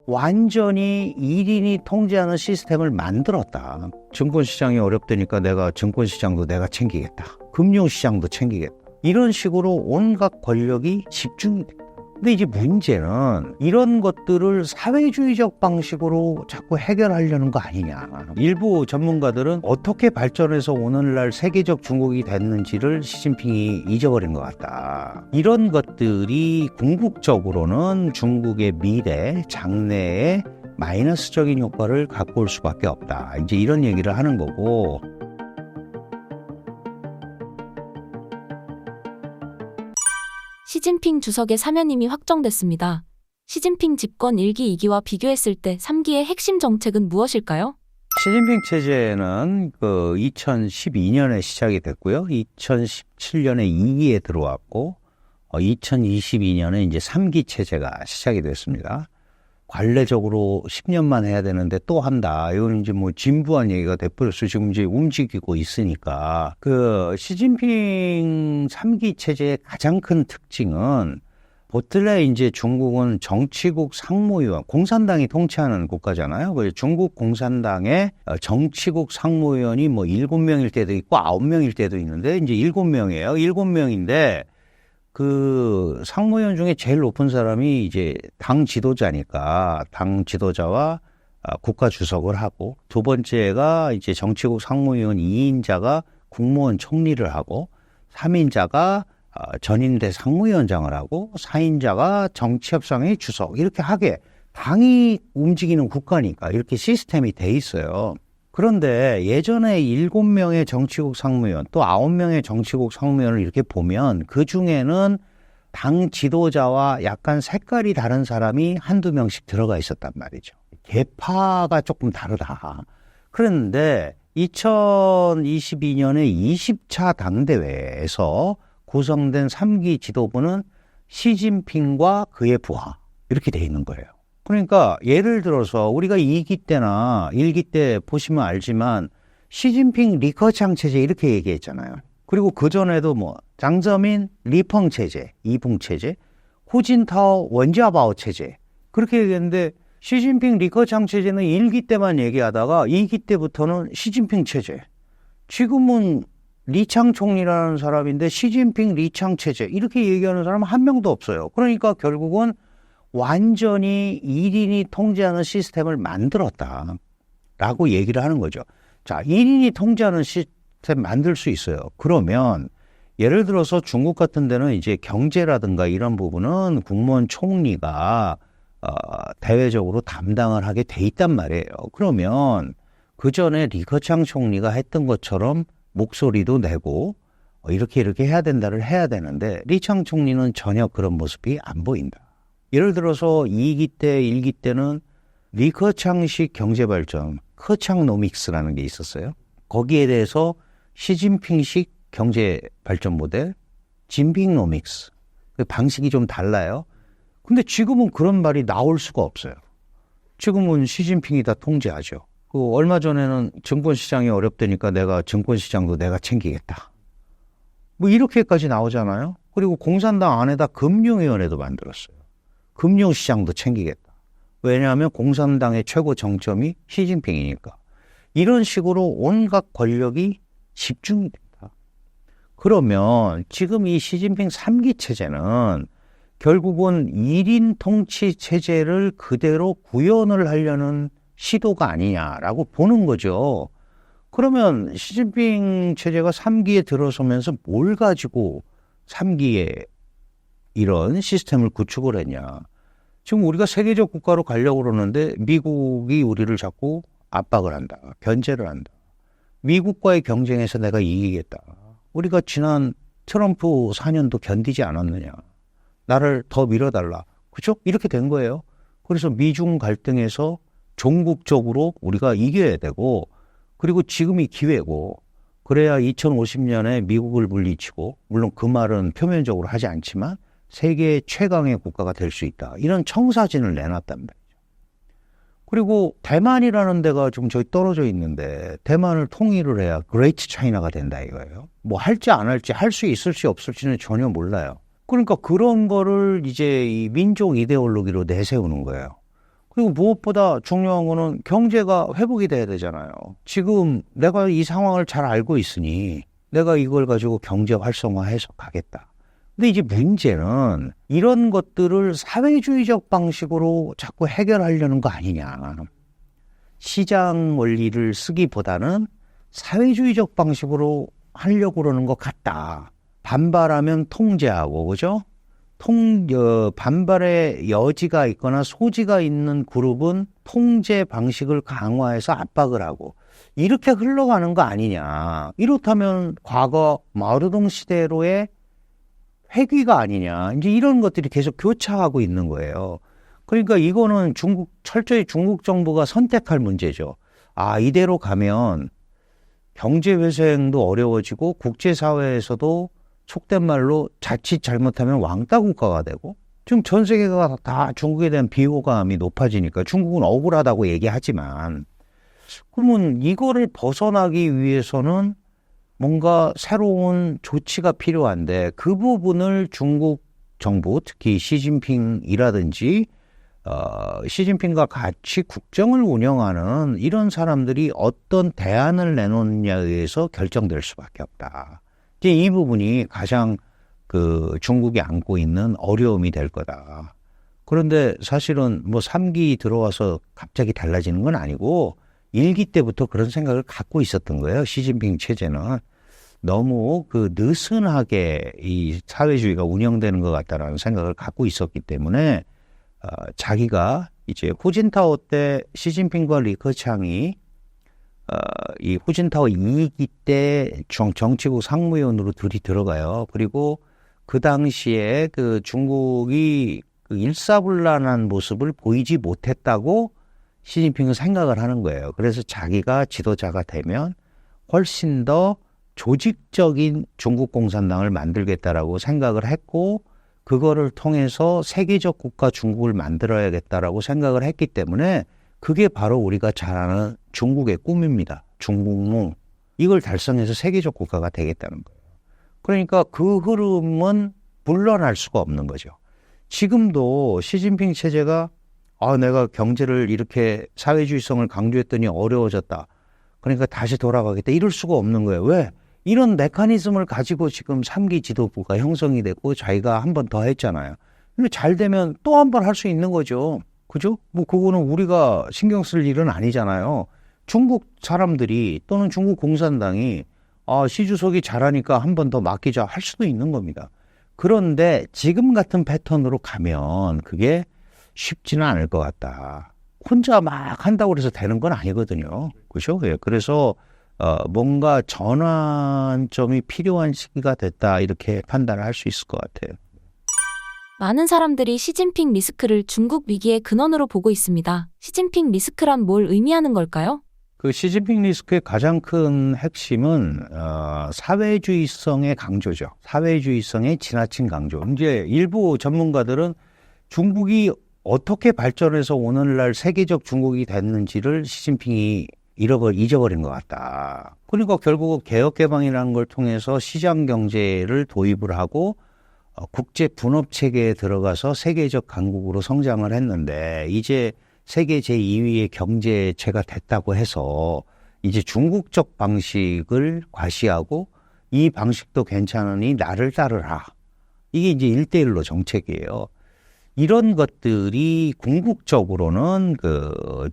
완전히 1인이 통제하는 시스템을 만들었다. 증권시장이 어렵다니까 내가 증권시장도 내가 챙기겠다. 금융시장도 챙기겠다. 이런 식으로 온갖 권력이 집중이 됐다. 근데 이제 문제는 이런 것들을 사회주의적 방식으로 자꾸 해결하려는 거 아니냐. 일부 전문가들은 어떻게 발전해서 오늘날 세계적 중국이 됐는지를 시진핑이 잊어버린 것 같다. 이런 것들이 궁극적으로는 중국의 미래, 장래에 마이너스적인 효과를 갖고 올 수밖에 없다. 이제 이런 얘기를 하는 거고. 시진핑 주석의 사면임이 확정됐습니다. 시진핑 집권 1기, 2기와 비교했을 때 3기의 핵심 정책은 무엇일까요? 시진핑 체제는 2012년에 시작이 됐고요. 2017년에 2기에 들어왔고 2022년에 이제 3기 체제가 시작이 됐습니다. 관례적으로 10년만 해야 되는데 또 한다. 이건 이제 뭐 진부한 얘기가 돼버렸어요. 지금 이제 움직이고 있으니까. 시진핑 3기 체제의 가장 큰 특징은 보틀레 이제 중국은 정치국 상무위원, 공산당이 통치하는 국가잖아요. 그래서 중국 공산당의 정치국 상무위원이 뭐 7명일 때도 있고 9명일 때도 있는데 이제 7명이에요. 7명인데 그 상무위원 중에 제일 높은 사람이 이제 당 지도자니까 당 지도자와 국가 주석을 하고, 두 번째가 이제 정치국 상무위원 2인자가 국무원 총리를 하고, 3인자가 전임대 상무위원장을 하고, 4인자가 정치협상회 주석, 이렇게 하게 당이 움직이는 국가니까 이렇게 시스템이 돼 있어요. 그런데 예전에 7명의 정치국 상무위원 또 9명의 정치국 상무위원을 이렇게 보면 그 중에는 당 지도자와 약간 색깔이 다른 사람이 한두 명씩 들어가 있었단 말이죠. 계파가 조금 다르다. 그런데 2022년에 20차 당대회에서 구성된 3기 지도부는 시진핑과 그의 부하 이렇게 돼 있는 거예요. 그러니까 예를 들어서 우리가 2기 때나 1기 때 보시면 알지만 시진핑 리커창 체제 이렇게 얘기했잖아요. 그리고 그전에도 뭐 장저민 리펑 체제, 이붕 체제, 후진타오 원자바오 체제 그렇게 얘기했는데, 시진핑 리커창 체제는 1기 때만 얘기하다가 2기 때부터는 시진핑 체제, 지금은 리창 총리라는 사람인데 시진핑 리창 체제 이렇게 얘기하는 사람은 한 명도 없어요. 그러니까 결국은 완전히 1인이 통제하는 시스템을 만들었다라고 얘기를 하는 거죠. 자, 1인이 통제하는 시스템 만들 수 있어요. 그러면 예를 들어서 중국 같은 데는 이제 경제라든가 이런 부분은 국무원 총리가 대외적으로 담당을 하게 돼 있단 말이에요. 그러면 그 전에 리커창 총리가 했던 것처럼 목소리도 내고 이렇게 해야 된다를 해야 되는데, 리창 총리는 전혀 그런 모습이 안 보인다. 예를 들어서 2기 때, 1기 때는 리커창식 경제발전, 커창노믹스라는 게 있었어요. 거기에 대해서 시진핑식 경제발전 모델, 진핑노믹스. 그 방식이 좀 달라요. 근데 지금은 그런 말이 나올 수가 없어요. 지금은 시진핑이 다 통제하죠. 얼마 전에는 증권시장이 어렵다니까 내가 증권시장도 내가 챙기겠다. 뭐 이렇게까지 나오잖아요. 그리고 공산당 안에다 금융위원회도 만들었어요. 금융시장도 챙기겠다. 왜냐하면 공산당의 최고 정점이 시진핑이니까. 이런 식으로 온갖 권력이 집중이 된다. 그러면 지금 이 시진핑 3기 체제는 결국은 1인 통치 체제를 그대로 구현을 하려는 시도가 아니냐라고 보는 거죠. 그러면 시진핑 체제가 3기에 들어서면서 뭘 가지고 3기에 이런 시스템을 구축을 했냐. 지금 우리가 세계적 국가로 가려고 그러는데 미국이 우리를 자꾸 압박을 한다. 견제를 한다. 미국과의 경쟁에서 내가 이기겠다. 우리가 지난 트럼프 4년도 견디지 않았느냐. 나를 더 밀어달라. 그렇죠? 이렇게 된 거예요. 그래서 미중 갈등에서 종국적으로 우리가 이겨야 되고, 그리고 지금이 기회고, 그래야 2050년에 미국을 물리치고, 물론 그 말은 표면적으로 하지 않지만 세계 최강의 국가가 될 수 있다. 이런 청사진을 내놨단 말이죠. 그리고 대만이라는 데가 지금 저기 떨어져 있는데 대만을 통일을 해야 그레이트 차이나가 된다 이거예요. 뭐 할지 안 할지, 할 수 있을지 없을지는 전혀 몰라요. 그러니까 그런 거를 이제 이 민족 이데올로기로 내세우는 거예요. 그리고 무엇보다 중요한 거는 경제가 회복이 돼야 되잖아요. 지금 내가 이 상황을 잘 알고 있으니 내가 이걸 가지고 경제 활성화해서 가겠다. 근데 이제 문제는 이런 것들을 사회주의적 방식으로 자꾸 해결하려는 거 아니냐. 시장 원리를 쓰기보다는 사회주의적 방식으로 하려고 그러는 것 같다. 반발하면 통제하고, 그죠? 반발의 여지가 있거나 소지가 있는 그룹은 통제 방식을 강화해서 압박을 하고, 이렇게 흘러가는 거 아니냐. 이렇다면 과거 마오쩌둥 시대로의 회귀가 아니냐. 이제 이런 것들이 계속 교차하고 있는 거예요. 그러니까 이거는 철저히 중국 정부가 선택할 문제죠. 아, 이대로 가면 경제 회생도 어려워지고 국제사회에서도 속된 말로 자칫 잘못하면 왕따 국가가 되고, 지금 전 세계가 다 중국에 대한 비호감이 높아지니까 중국은 억울하다고 얘기하지만, 그러면 이거를 벗어나기 위해서는 뭔가 새로운 조치가 필요한데, 그 부분을 중국 정부, 특히 시진핑이라든지 시진핑과 같이 국정을 운영하는 이런 사람들이 어떤 대안을 내놓느냐에 의해서 결정될 수밖에 없다. 이제 이 부분이 가장 중국이 안고 있는 어려움이 될 거다. 그런데 사실은 뭐 3기 들어와서 갑자기 달라지는 건 아니고 1기 때부터 그런 생각을 갖고 있었던 거예요. 시진핑 체제는 너무 느슨하게 이 사회주의가 운영되는 것 같다라는 생각을 갖고 있었기 때문에 자기가 이제 후진타오 때 시진핑과 리커창이 이 후진타오 2기 때 정치국 상무위원으로 둘이 들어가요. 그리고 그 당시에 중국이 일사불란한 모습을 보이지 못했다고 시진핑은 생각을 하는 거예요. 그래서 자기가 지도자가 되면 훨씬 더 조직적인 중국 공산당을 만들겠다라고 생각을 했고, 그거를 통해서 세계적 국가 중국을 만들어야겠다라고 생각을 했기 때문에 그게 바로 우리가 잘 아는 중국의 꿈입니다. 중국몽. 이걸 달성해서 세계적 국가가 되겠다는 거예요. 그러니까 그 흐름은 물러날 수가 없는 거죠. 지금도 시진핑 체제가 내가 경제를 이렇게 사회주의성을 강조했더니 어려워졌다. 그러니까 다시 돌아가겠다. 이럴 수가 없는 거예요. 왜? 이런 메커니즘을 가지고 지금 3기 지도부가 형성이 됐고 자기가 한 번 더 했잖아요. 근데 잘 되면 또 한 번 할 수 있는 거죠. 그죠? 뭐 그거는 우리가 신경 쓸 일은 아니잖아요. 중국 사람들이 또는 중국 공산당이 시 주석이 잘하니까 한 번 더 맡기자 할 수도 있는 겁니다. 그런데 지금 같은 패턴으로 가면 그게 쉽지는 않을 것 같다. 혼자 막 한다고 해서 되는 건 아니거든요. 그죠? 예. 그래서 뭔가 전환점이 필요한 시기가 됐다, 이렇게 판단을 할 수 있을 것 같아요. 많은 사람들이 시진핑 리스크를 중국 위기의 근원으로 보고 있습니다. 시진핑 리스크란 뭘 의미하는 걸까요? 시진핑 리스크의 가장 큰 핵심은 사회주의성의 강조죠. 사회주의성의 지나친 강조. 이제 일부 전문가들은 중국이 어떻게 발전해서 오늘날 세계적 중국이 됐는지를 시진핑이 잊어버린 것 같다. 그러니까 결국 개혁개방이라는 걸 통해서 시장 경제를 도입을 하고 국제 분업 체계에 들어가서 세계적 강국으로 성장을 했는데, 이제 세계 제2위의 경제체가 됐다고 해서 이제 중국적 방식을 과시하고 이 방식도 괜찮으니 나를 따르라. 이게 이제 1대1로 정책이에요. 이런 것들이 궁극적으로는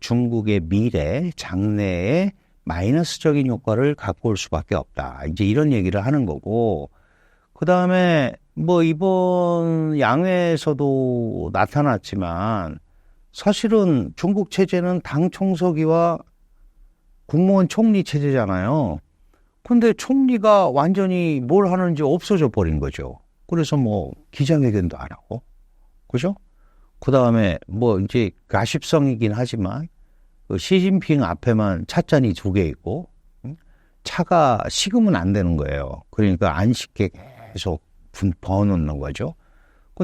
중국의 미래, 장래에 마이너스적인 효과를 갖고 올 수밖에 없다. 이제 이런 얘기를 하는 거고, 그 다음에 뭐 이번 양회에서도 나타났지만 사실은 중국 체제는 당 총서기와 국무원 총리 체제잖아요. 근데 총리가 완전히 뭘 하는지 없어져 버린 거죠. 그래서 뭐 기자회견도 안 하고, 그죠? 그 다음에 뭐 이제 가십성이긴 하지만 시진핑 앞에만 찻잔이 2개 있고, 차가 식으면 안 되는 거예요. 그러니까 안 식게 계속 버놓는 거죠.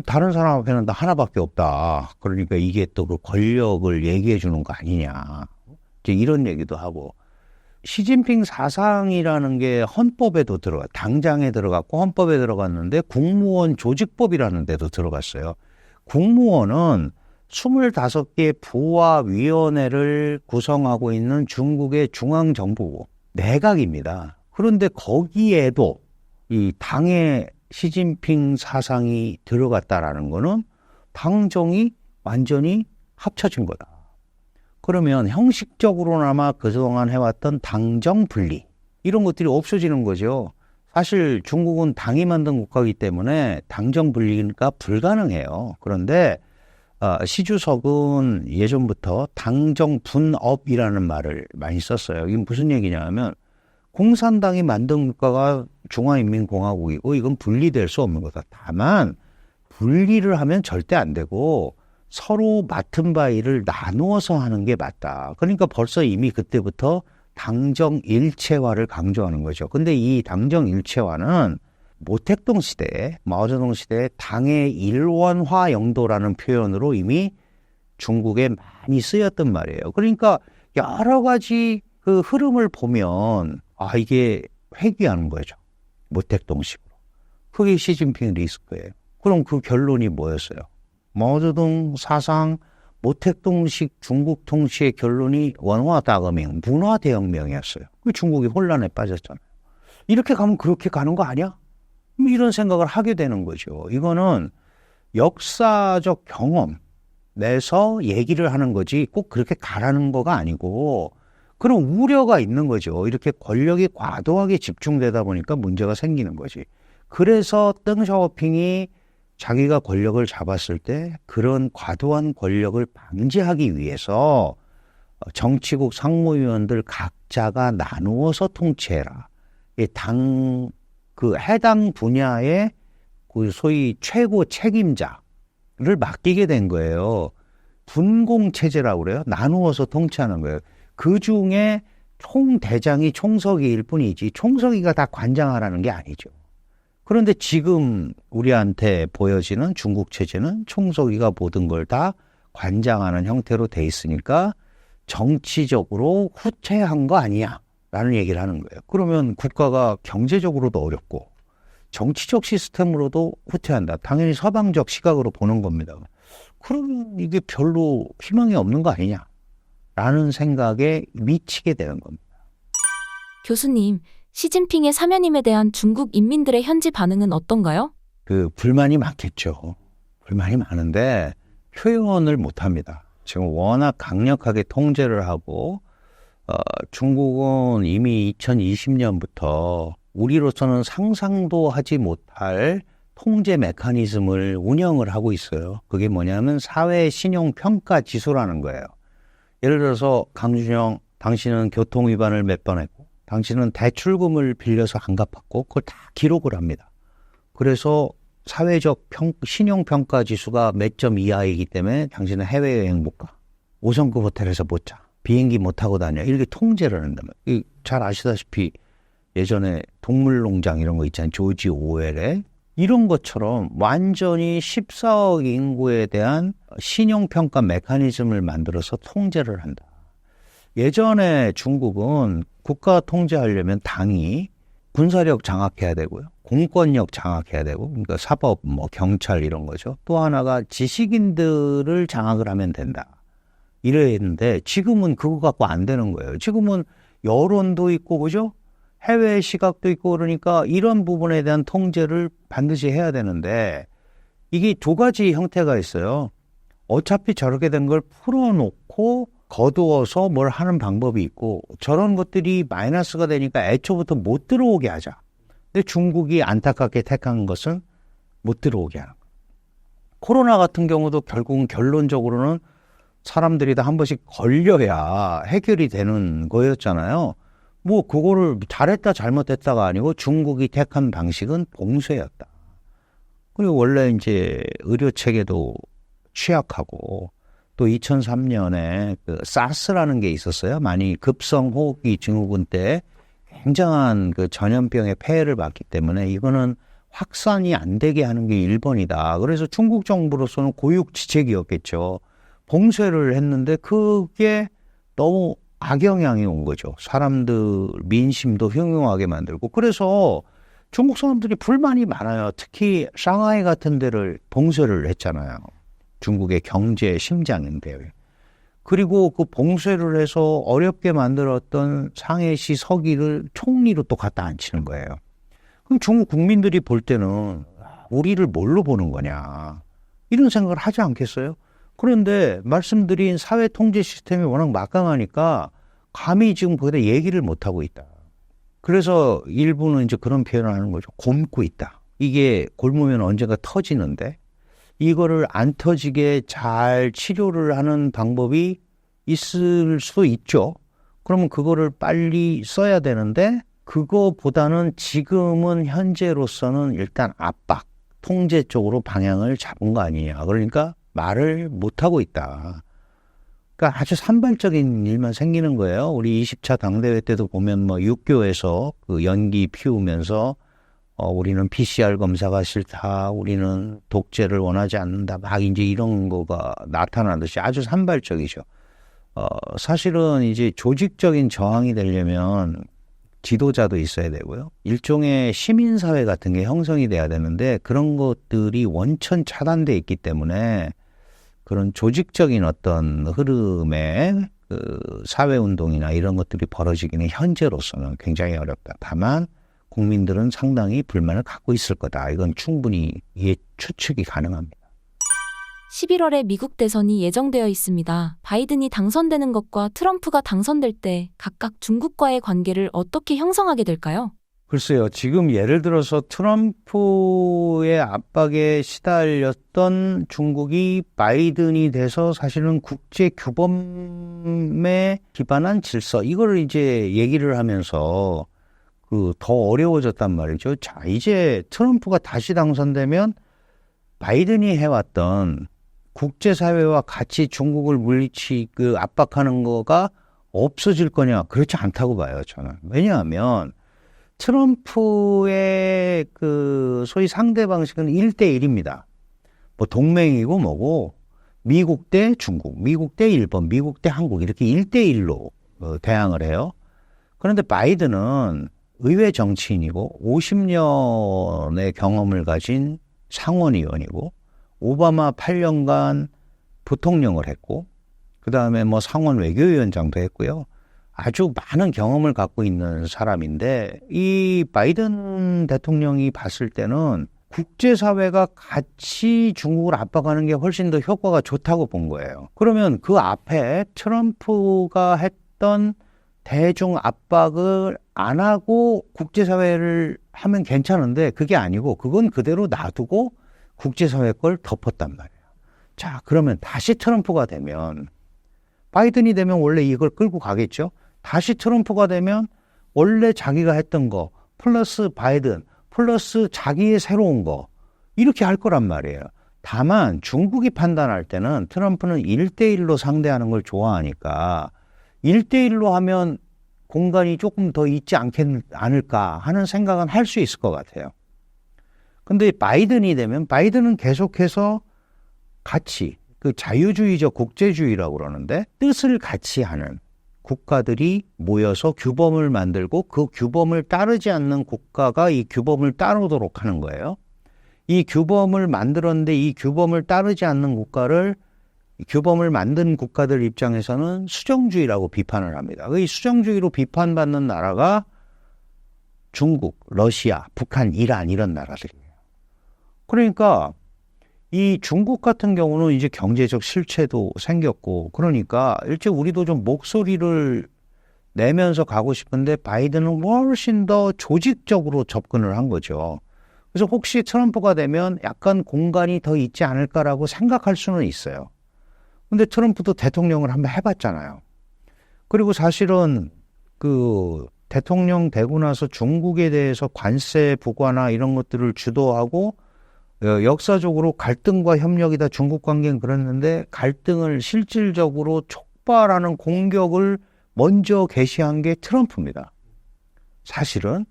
다른 사람 앞에는 나 하나밖에 없다. 그러니까 이게 또 그 권력을 얘기해 주는 거 아니냐. 이제 이런 얘기도 하고, 시진핑 사상이라는 게 헌법에도 당장에 들어갔고 헌법에 들어갔는데 국무원 조직법이라는 데도 들어갔어요. 국무원은 25개 부와 위원회를 구성하고 있는 중국의 중앙정부 내각입니다. 그런데 거기에도 이 당의 시진핑 사상이 들어갔다라는 거는 당정이 완전히 합쳐진 거다. 그러면 형식적으로나마 그동안 해왔던 당정 분리 이런 것들이 없어지는 거죠. 사실 중국은 당이 만든 국가이기 때문에 당정 분리가 불가능해요. 그런데 시 주석은 예전부터 당정 분업이라는 말을 많이 썼어요. 이게 무슨 얘기냐면 공산당이 만든 국가가 중화인민공화국이고 이건 분리될 수 없는 거다. 다만 분리를 하면 절대 안 되고 서로 맡은 바 일을 나누어서 하는 게 맞다. 그러니까 벌써 이미 그때부터 당정 일체화를 강조하는 거죠. 근데 이 당정 일체화는 모택동 시대, 마오쩌둥 시대 당의 일원화 영도라는 표현으로 이미 중국에 많이 쓰였던 말이에요. 그러니까 여러 가지 그 흐름을 보면 이게 회귀하는 거죠. 모택동식으로. 그게 시진핑 리스크예요. 그럼 그 결론이 뭐였어요? 마오쩌둥 사상 모택동식 중국 통치의 결론이 원화다革命, 문화대혁명이었어요. 그 중국이 혼란에 빠졌잖아요. 이렇게 가면 그렇게 가는 거 아니야? 이런 생각을 하게 되는 거죠. 이거는 역사적 경험 내서 얘기를 하는 거지 꼭 그렇게 가라는 거가 아니고 그런 우려가 있는 거죠. 이렇게 권력이 과도하게 집중되다 보니까 문제가 생기는 거지. 그래서 덩 샤오핑이 자기가 권력을 잡았을 때 그런 과도한 권력을 방지하기 위해서 정치국 상무위원들 각자가 나누어서 통치해라. 그 해당 분야의 그 소위 최고 책임자를 맡기게 된 거예요. 분공체제라고 그래요. 나누어서 통치하는 거예요. 그 중에 총대장이 총서기일 뿐이지 총서기가 다 관장하라는 게 아니죠. 그런데 지금 우리한테 보여지는 중국 체제는 총서기가 모든 걸 다 관장하는 형태로 돼 있으니까 정치적으로 후퇴한 거 아니야 라는 얘기를 하는 거예요. 그러면 국가가 경제적으로도 어렵고 정치적 시스템으로도 후퇴한다. 당연히 서방적 시각으로 보는 겁니다. 그러면 이게 별로 희망이 없는 거 아니냐 라는 생각에 미치게 되는 겁니다. 교수님, 시진핑의 사면임에 대한 중국 인민들의 현지 반응은 어떤가요? 불만이 많겠죠. 불만이 많은데 표현을 못 합니다. 지금 워낙 강력하게 통제를 하고 중국은 이미 2020년부터 우리로서는 상상도 하지 못할 통제 메커니즘을 운영을 하고 있어요. 그게 뭐냐면 사회 신용 평가 지수라는 거예요. 예를 들어서 강준영, 당신은 교통 위반을 몇 번 했고 당신은 대출금을 빌려서 안 갚았고 그걸 다 기록을 합니다. 그래서 사회적 신용평가 지수가 몇 점 이하이기 때문에 당신은 해외여행 못 가. 5성급 호텔에서 못 자. 비행기 못 타고 다녀. 이렇게 통제를 한다면. 잘 아시다시피 예전에 동물농장 이런 거 있잖아요. 조지 오웰에. 이런 것처럼 완전히 14억 인구에 대한 신용평가 메커니즘을 만들어서 통제를 한다. 예전에 중국은 국가 통제하려면 당이 군사력 장악해야 되고요. 공권력 장악해야 되고, 그러니까 사법, 경찰 이런 거죠. 또 하나가 지식인들을 장악을 하면 된다. 이랬는데 지금은 그거 갖고 안 되는 거예요. 지금은 여론도 있고, 그죠? 해외 시각도 있고 그러니까 이런 부분에 대한 통제를 반드시 해야 되는데 이게 두 가지 형태가 있어요. 어차피 저렇게 된 걸 풀어놓고 거두어서 뭘 하는 방법이 있고 저런 것들이 마이너스가 되니까 애초부터 못 들어오게 하자. 근데 중국이 안타깝게 택한 것은 못 들어오게 하는 거예요. 코로나 같은 경우도 결국은 결론적으로는 사람들이 다 한 번씩 걸려야 해결이 되는 거였잖아요. 그거를 잘했다 잘못했다가 아니고 중국이 택한 방식은 봉쇄였다. 그리고 원래 이제 의료 체계도 취약하고 또 2003년에 사스라는 게 있었어요. 많이 급성호흡기 증후군 때 굉장한 전염병의 폐해를 봤기 때문에 이거는 확산이 안 되게 하는 게 1번이다. 그래서 중국 정부로서는 고육지책이었겠죠. 봉쇄를 했는데 그게 너무 악영향이 온 거죠. 사람들 민심도 흉흉하게 만들고. 그래서 중국 사람들이 불만이 많아요. 특히 상하이 같은 데를 봉쇄를 했잖아요. 중국의 경제 심장인데요. 그리고 그 봉쇄를 해서 어렵게 만들었던 상해시 서기를 총리로 또 갖다 앉히는 거예요. 그럼 중국 국민들이 볼 때는 우리를 뭘로 보는 거냐 이런 생각을 하지 않겠어요? 그런데 말씀드린 사회 통제 시스템이 워낙 막강하니까 감히 지금 거기다 얘기를 못하고 있다. 그래서 일부는 이제 그런 표현을 하는 거죠. 곪고 있다. 이게 곪으면 언젠가 터지는데 이거를 안 터지게 잘 치료를 하는 방법이 있을 수도 있죠. 그러면 그거를 빨리 써야 되는데 그거보다는 지금은 현재로서는 일단 압박, 통제 쪽으로 방향을 잡은 거 아니냐. 그러니까 말을 못하고 있다. 그러니까 아주 산발적인 일만 생기는 거예요. 우리 20차 당대회 때도 보면 뭐 육교에서 그 연기 피우면서 우리는 PCR 검사가 싫다. 우리는 독재를 원하지 않는다. 막 이제 이런 거가 나타나듯이 아주 산발적이죠. 사실은 이제 조직적인 저항이 되려면 지도자도 있어야 되고요. 일종의 시민사회 같은 게 형성이 돼야 되는데 그런 것들이 원천 차단돼 있기 때문에 그런 조직적인 어떤 흐름의 그 사회운동이나 이런 것들이 벌어지기는 현재로서는 굉장히 어렵다. 다만 국민들은 상당히 불만을 갖고 있을 거다. 이건 충분히 추측이 가능합니다. 11월에 미국 대선이 예정되어 있습니다. 바이든이 당선되는 것과 트럼프가 당선될 때 각각 중국과의 관계를 어떻게 형성하게 될까요? 글쎄요. 지금 예를 들어서 트럼프의 압박에 시달렸던 중국이 바이든이 돼서 사실은 국제 규범에 기반한 질서 이거를 이제 얘기를 하면서 더 어려워졌단 말이죠. 자, 이제 트럼프가 다시 당선되면 바이든이 해왔던 국제사회와 같이 중국을 압박하는 거가 없어질 거냐? 그렇지 않다고 봐요, 저는. 왜냐하면 트럼프의 소위 상대 방식은 1대1입니다. 뭐 동맹이고 뭐고, 미국 대 중국, 미국 대 일본, 미국 대 한국, 이렇게 1대1로 대항을 해요. 그런데 바이든은 의회 정치인이고 50년의 경험을 가진 상원의원이고 오바마 8년간 부통령을 했고 그 다음에 뭐 상원 외교위원장도 했고요. 아주 많은 경험을 갖고 있는 사람인데 이 바이든 대통령이 봤을 때는 국제사회가 같이 중국을 압박하는 게 훨씬 더 효과가 좋다고 본 거예요. 그러면 그 앞에 트럼프가 했던 대중 압박을 안 하고 국제사회를 하면 괜찮은데 그게 아니고 그건 그대로 놔두고 국제사회 걸 덮었단 말이에요. 자, 그러면 다시 트럼프가 되면 바이든이 되면 원래 이걸 끌고 가겠죠. 다시 트럼프가 되면 원래 자기가 했던 거 플러스 바이든 플러스 자기의 새로운 거 이렇게 할 거란 말이에요. 다만 중국이 판단할 때는 트럼프는 1대1로 상대하는 걸 좋아하니까 1대1로 하면 공간이 조금 더 있지 않을까 하는 생각은 할 수 있을 것 같아요. 근데 바이든이 되면 바이든은 계속해서 같이 그 자유주의적 국제주의라고 그러는데 뜻을 같이 하는 국가들이 모여서 규범을 만들고 그 규범을 따르지 않는 국가가 이 규범을 따르도록 하는 거예요. 이 규범을 만들었는데 이 규범을 따르지 않는 규범을 만든 국가들 입장에서는 수정주의라고 비판을 합니다. 이 수정주의로 비판받는 나라가 중국, 러시아, 북한, 이란 이런 나라들이에요. 그러니까 이 중국 같은 경우는 이제 경제적 실체도 생겼고 그러니까 일제 우리도 좀 목소리를 내면서 가고 싶은데 바이든은 훨씬 더 조직적으로 접근을 한 거죠. 그래서 혹시 트럼프가 되면 약간 공간이 더 있지 않을까라고 생각할 수는 있어요. 근데 트럼프도 대통령을 한번 해봤잖아요. 그리고 사실은 그 대통령 되고 나서 중국에 대해서 관세 부과나 이런 것들을 주도하고 역사적으로 갈등과 협력이다 중국 관계는 그랬는데 갈등을 실질적으로 촉발하는 공격을 먼저 개시한 게 트럼프입니다. 사실은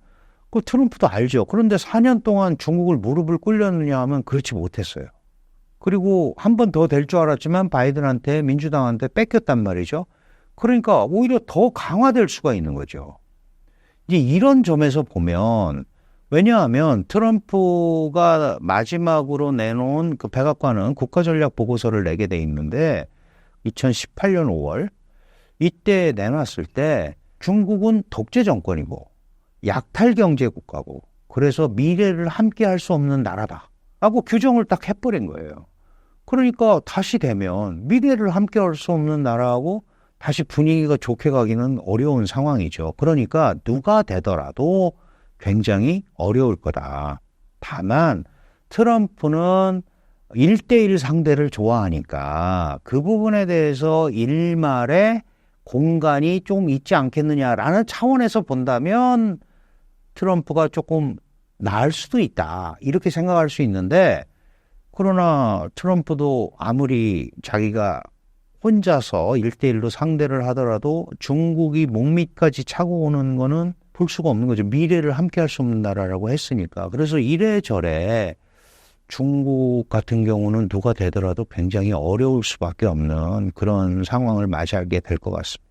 그 트럼프도 알죠. 그런데 4년 동안 중국을 무릎을 꿇렸느냐 하면 그렇지 못했어요. 그리고 한 번 더 될 줄 알았지만 바이든한테 민주당한테 뺏겼단 말이죠. 그러니까 오히려 더 강화될 수가 있는 거죠. 이제 이런 점에서 보면 왜냐하면 트럼프가 마지막으로 내놓은 그 백악관은 국가전략 보고서를 내게 돼 있는데 2018년 5월 이때 내놨을 때 중국은 독재 정권이고 약탈 경제 국가고 그래서 미래를 함께 할 수 없는 나라다 라고 규정을 딱 해버린 거예요. 그러니까 다시 되면 미래를 함께 할 수 없는 나라하고 다시 분위기가 좋게 가기는 어려운 상황이죠. 그러니까 누가 되더라도 굉장히 어려울 거다. 다만 트럼프는 1대1 상대를 좋아하니까 그 부분에 대해서 일말의 공간이 좀 있지 않겠느냐라는 차원에서 본다면 트럼프가 조금 나을 수도 있다. 이렇게 생각할 수 있는데 그러나 트럼프도 아무리 자기가 혼자서 1대1로 상대를 하더라도 중국이 목밑까지 차고 오는 거는 볼 수가 없는 거죠. 미래를 함께 할 수 없는 나라라고 했으니까. 그래서 이래저래 중국 같은 경우는 누가 되더라도 굉장히 어려울 수밖에 없는 그런 상황을 맞이하게 될 것 같습니다.